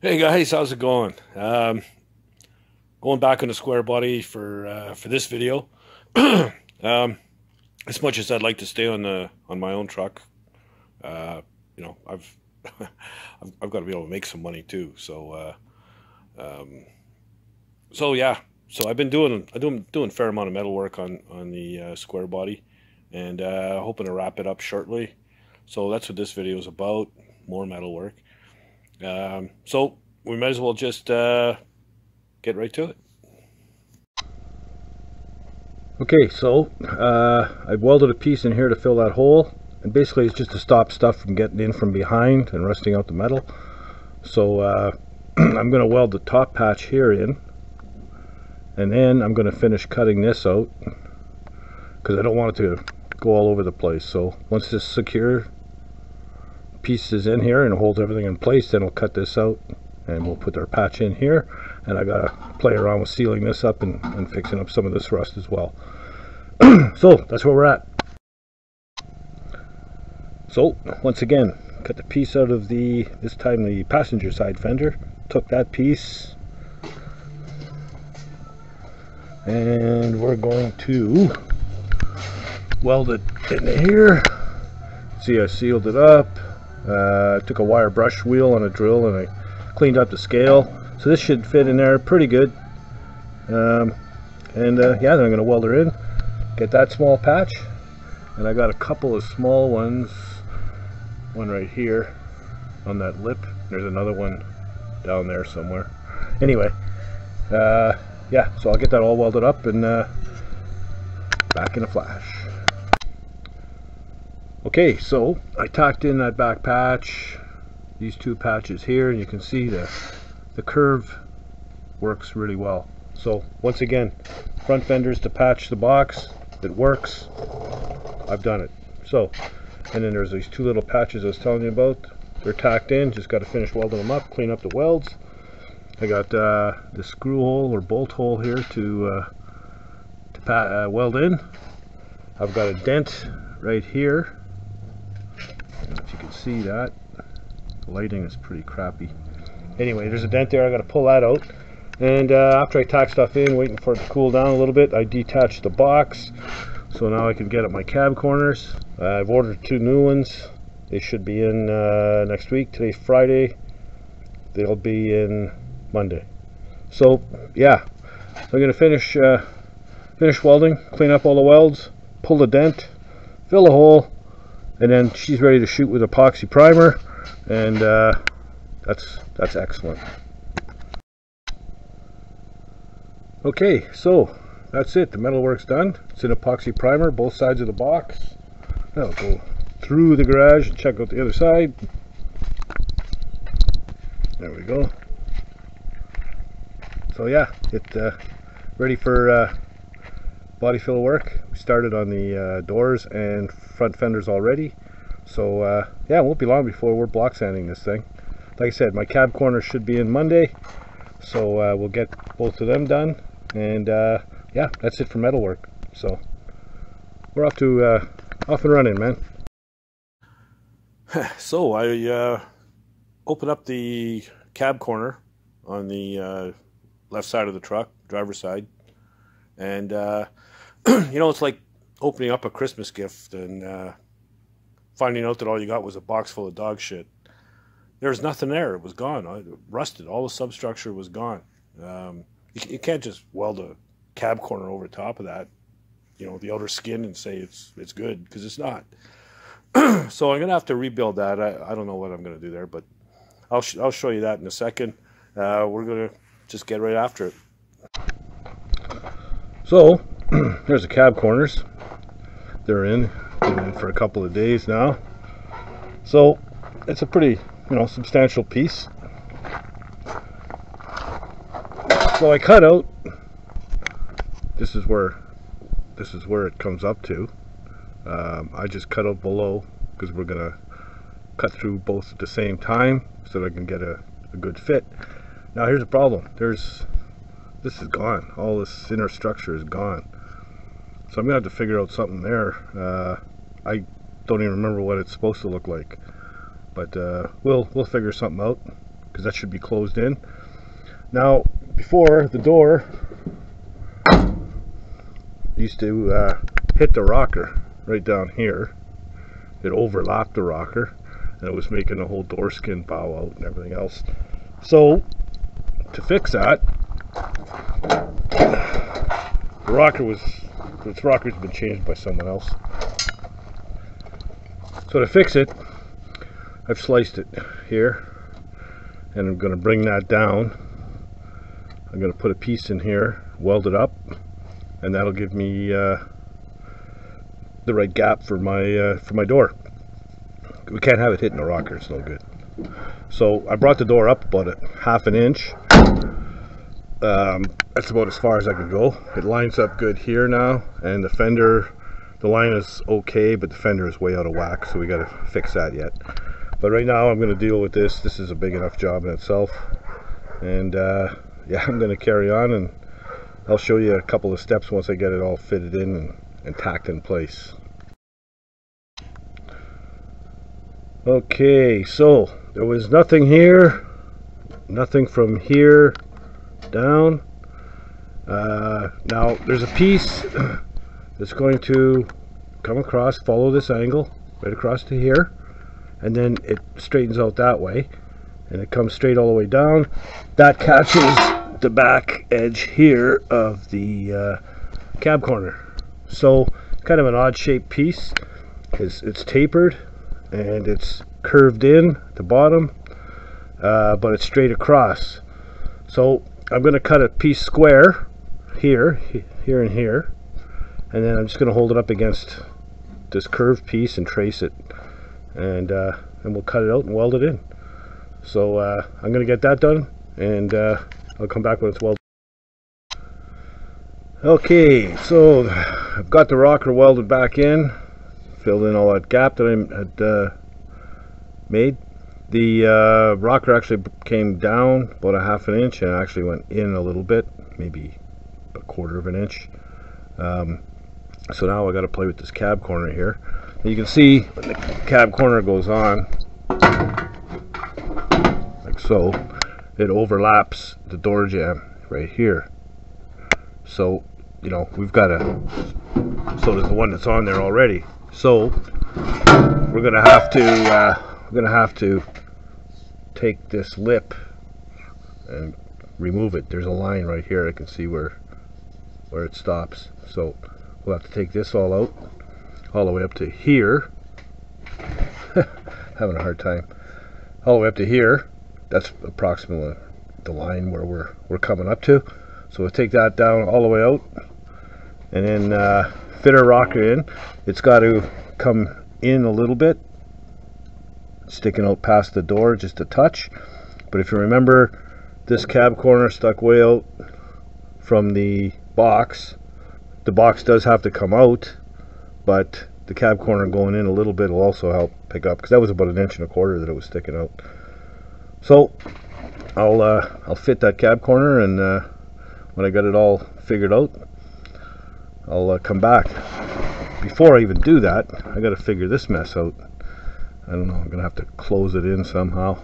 Hey guys, how's it going? Going back on the square body for this video. um, as much as I'd like to stay on my own truck, uh, I've I've got to be able to make some money too. So yeah. So I've been doing a fair amount of metal work on the square body, and hoping to wrap it up shortly. So that's what this video is about. More metal work. So we might as well just get right to it. Okay, so I've welded a piece in here to fill that hole, and basically it's just to stop stuff from getting in from behind and rusting out the metal. So I'm going to weld the top patch here in, and then I'm going to finish cutting this out because I don't want it to go all over the place. So once this secure piece is in here and it holds everything in place, then I'll cut this out and we'll put our patch in here. And I gotta play around with sealing this up and fixing up some of this rust as well. So that's where we're at. So once again, cut the piece out of this time the passenger side fender, took that piece, and we're going to weld it in here. See, I sealed it up. Took a wire brush wheel and a drill, and I cleaned up the scale. So this should fit in there pretty good. Yeah, then I'm going to weld her in, get that small patch, and I got a couple of small ones. One right here on that lip. There's another one down there somewhere. Anyway, yeah, so I'll get that all welded up and back in a flash. Okay, so I tacked in that back patch, these two patches here, and you can see the curve works really well. So once again, front fenders to patch the box. It works. I've done it. So, and then there's these two little patches I was telling you about. They're tacked in. Just got to finish welding them up, clean up the welds. I got the screw hole or bolt hole here to weld in. I've got a dent right here. If you can see that, the lighting is pretty crappy. Anyway, there's a dent there. I got to pull that out, and after I tack stuff in, waiting for it to cool down a little bit, I detached the box, so now I can get at my cab corners. I've ordered two new ones. They should be in next week. Today's Friday. They'll be in Monday. So yeah, I'm going to finish welding, clean up all the welds, pull the dent, fill a hole, and then she's ready to shoot with epoxy primer, and that's excellent. Okay, so that's it. The metal work's done. It's in epoxy primer, both sides of the box. I'll go through the garage and check out the other side. There we go. So yeah, it's ready for body fill work. We started on the doors and front fenders already. So yeah, it won't be long before we're block sanding this thing. Like I said, my cab corner should be in Monday, so we'll get both of them done. And yeah, that's it for metal work. So we're off and running, man. So I open up the cab corner on the left side of the truck, driver's side, and it's like opening up a Christmas gift and finding out that all you got was a box full of dog shit. There was nothing there. It was gone. It rusted. All the substructure was gone. You can't just weld a cab corner over top of that, the outer skin, and say it's good, because it's not. So I'm gonna have to rebuild that. I don't know what I'm gonna do there, but I'll show you that in a second. We're gonna just get right after it. So here's the cab corners. They're in. Been in for a couple of days now. So it's a pretty substantial piece. So I cut out, this is where it comes up to. I just cut out below because we're gonna cut through both at the same time so that I can get a good fit. Now here's the problem. This is gone. All this inner structure is gone. So I'm gonna have to figure out something there. I don't even remember what it's supposed to look like, but we'll figure something out. because that should be closed in. Now, before, the door used to hit the rocker right down here. It overlapped the rocker, and it was making the whole door skin bow out and everything else. So, to fix that, its rocker's been changed by someone else. So to fix it, I've sliced it here, and I'm going to bring that down. I'm going to put a piece in here, weld it up, and that'll give me the right gap for my door. We can't have it hitting the rocker, it's no good. So I brought the door up about a ½ an inch. That's about as far as I could go. It lines up good here now, and the fender, the line is okay, but the fender is way out of whack, so we got to fix that yet. But right now I'm going to deal with this. This is a big enough job in itself, and yeah, I'm going to carry on, and I'll show you a couple of steps once I get it all fitted in and tacked in place. Okay, so there was nothing here, nothing from here down. Now there's a piece that's going to come across, follow this angle right across to here, and then it straightens out that way, and it comes straight all the way down. That catches the back edge here of the cab corner. So kind of an odd shaped piece. It's tapered and it's curved in at the bottom, but it's straight across. So I'm going to cut a piece square here, here and here, and then I'm just going to hold it up against this curved piece and trace it, and we'll cut it out and weld it in. So I'm going to get that done, and I'll come back when it's welded. Okay, so I've got the rocker welded back in, filled in all that gap that I had made. The rocker actually came down about a ½ an inch and actually went in a little bit, maybe a ¼ an inch. So now I got to play with this cab corner here. And you can see when the cab corner goes on, like so, it overlaps the door jamb right here. So, you know, we've got so does the one that's on there already. So we're gonna have to take this lip and remove it. There's a line right here. I can see where it stops. So we'll have to take this all out, all the way up to here. Having a hard time. All the way up to here. That's approximately the line where we're coming up to. So we'll take that down all the way out, and then fit our rocker in. It's got to come in a little bit, sticking out past the door just a touch. But if you remember, this cab corner stuck way out from the box. The box does have to come out, but the cab corner going in a little bit will also help pick up, because that was about 1¼ inch that it was sticking out. So I'll fit that cab corner, and when I got it all figured out, I'll come back. Before I even do that, I got to figure this mess out. I don't know, I'm gonna have to close it in somehow.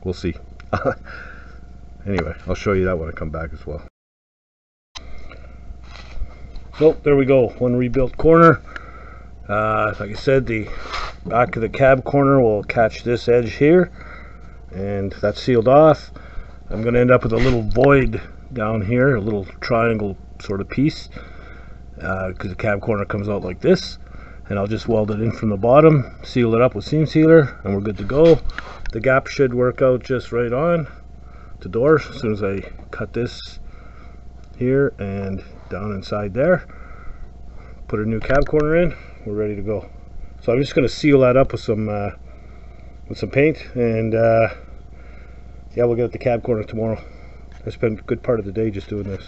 We'll see. Anyway, I'll show you that when I come back as well. So there we go, one rebuilt corner. Like I said, the back of the cab corner will catch this edge here, and that's sealed off. I'm going to end up with a little void down here, a little triangle sort of piece, because the cab corner comes out like this, and I'll just weld it in from the bottom, seal it up with seam sealer, and we're good to go. The gap should work out just right on the door as soon as I cut this here and down inside there. Put a new cab corner in, we're ready to go. So I'm just going to seal that up with some paint, and yeah, we'll get at the cab corner tomorrow. I spent a good part of the day just doing this.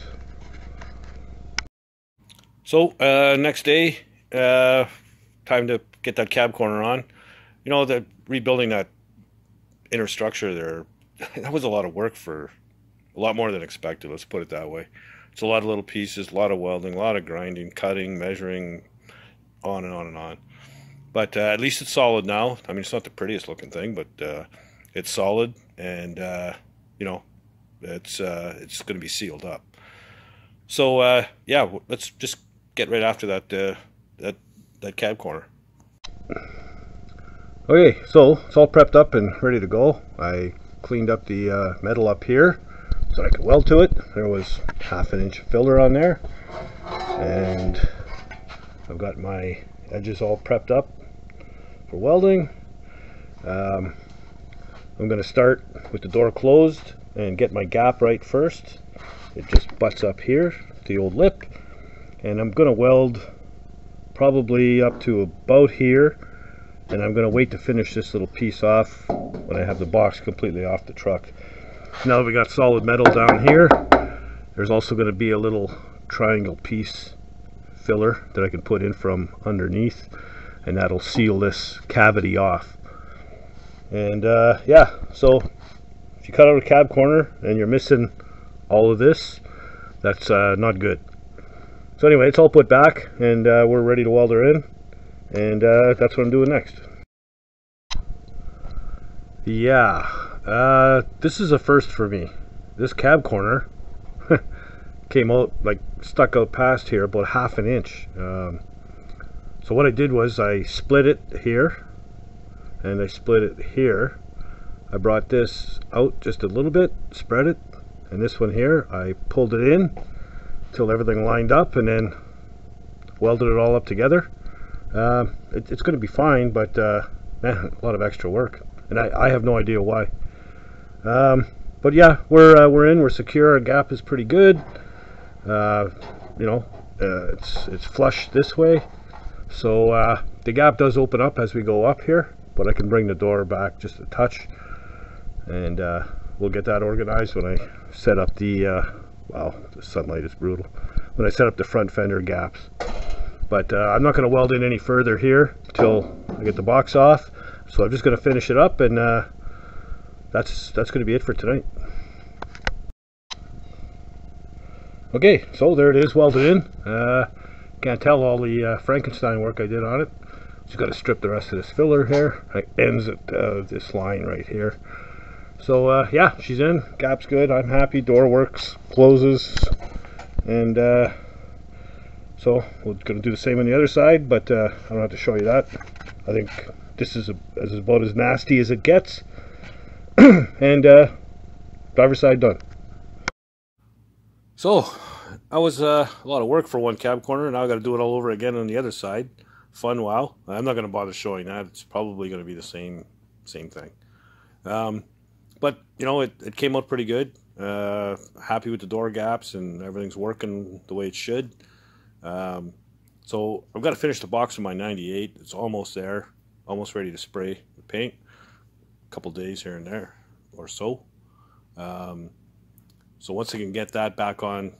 So next day, time to get that cab corner on. You know, the rebuilding that inner structure there, that was a lot of work, for a lot more than expected, let's put it that way. It's a lot of little pieces, a lot of welding, a lot of grinding, cutting, measuring, on and on and on. But at least it's solid now. I mean, it's not the prettiest looking thing, but it's solid, and you know, it's going to be sealed up. So yeah, let's just get right after that cab corner. Okay, so it's all prepped up and ready to go. I cleaned up the metal up here so I could weld to it. There was 1/2 inch filler on there, and I've got my edges all prepped up for welding. I'm going to start with the door closed and get my gap right first. It just butts up here, the old lip, and I'm going to weld probably up to about here, and I'm going to wait to finish this little piece off when I have the box completely off the truck. Now that we got solid metal down here, there's also going to be a little triangle piece filler that I can put in from underneath, and that'll seal this cavity off. And yeah, so if you cut out a cab corner and you're missing all of this, that's not good. So anyway, it's all put back, and we're ready to weld her in, and that's what I'm doing next. Yeah, this is a first for me. This cab corner came out, like, stuck out past here about 1/2 inch. So what I did was I split it here, and I split it here. I brought this out just a little bit, spread it, and this one here, I pulled it in till everything lined up, and then welded it all up together. It's going to be fine, but man, a lot of extra work, and I have no idea why. But yeah, we're secure. Our gap is pretty good. You know, it's flush this way, so the gap does open up as we go up here, but I can bring the door back just a touch, and we'll get that organized when I set up the wow, the sunlight is brutal, when I set up the front fender gaps. But I'm not going to weld in any further here till I get the box off, so I'm just going to finish it up, and that's going to be it for tonight. Okay, so there it is, welded in. Can't tell all the Frankenstein work I did on it. Just got to strip the rest of this filler here. It ends at this line right here. So yeah, she's in, gap's good, I'm happy, door works, closes, and so we're going to do the same on the other side, but I don't have to show you that. I think this is about as nasty as it gets. And driver's side done. So that was a lot of work for one cab corner. Now I got to do it all over again on the other side. Fun, wow. I'm not going to bother showing that. It's probably going to be the same thing. But you know, it came out pretty good. Happy with the door gaps, and everything's working the way it should. So I've got to finish the box of my 98. It's almost there, almost ready to spray the paint. A couple days here and there or so. So once I can get that back on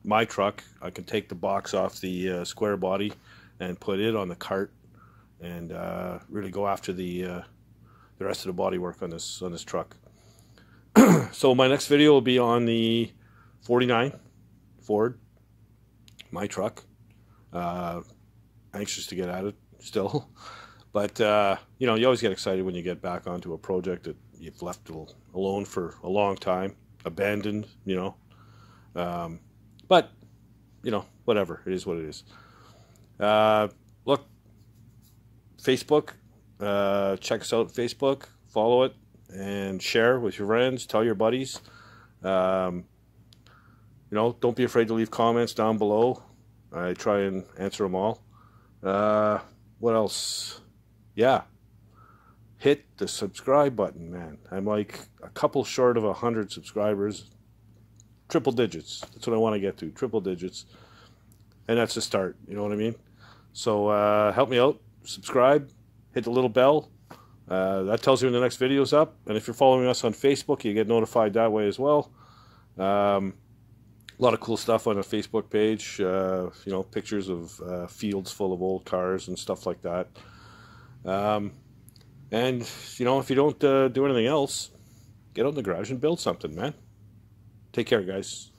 my truck, I can take the box off the square body and put it on the cart, and really go after the rest of the body work on this truck. So my next video will be on the 49 Ford, my truck. Anxious to get at it still, but you know, you always get excited when you get back onto a project that you've left alone for a long time, abandoned, you know. But you know, whatever, it is what it is. Look, Facebook, check us out on Facebook, follow it, and share with your friends, tell your buddies. You know, don't be afraid to leave comments down below. I try and answer them all. What else? Yeah, hit the subscribe button, man. I'm like a couple short of 100 subscribers. Triple digits, that's what I want to get to, triple digits, and that's the start, you know what I mean? So help me out, subscribe, hit the little bell, that tells you when the next video is up, and if you're following us on Facebook, you get notified that way as well. A lot of cool stuff on the Facebook page, you know, pictures of fields full of old cars and stuff like that. And you know, if you don't do anything else, get out in the garage and build something, man. Take care, guys.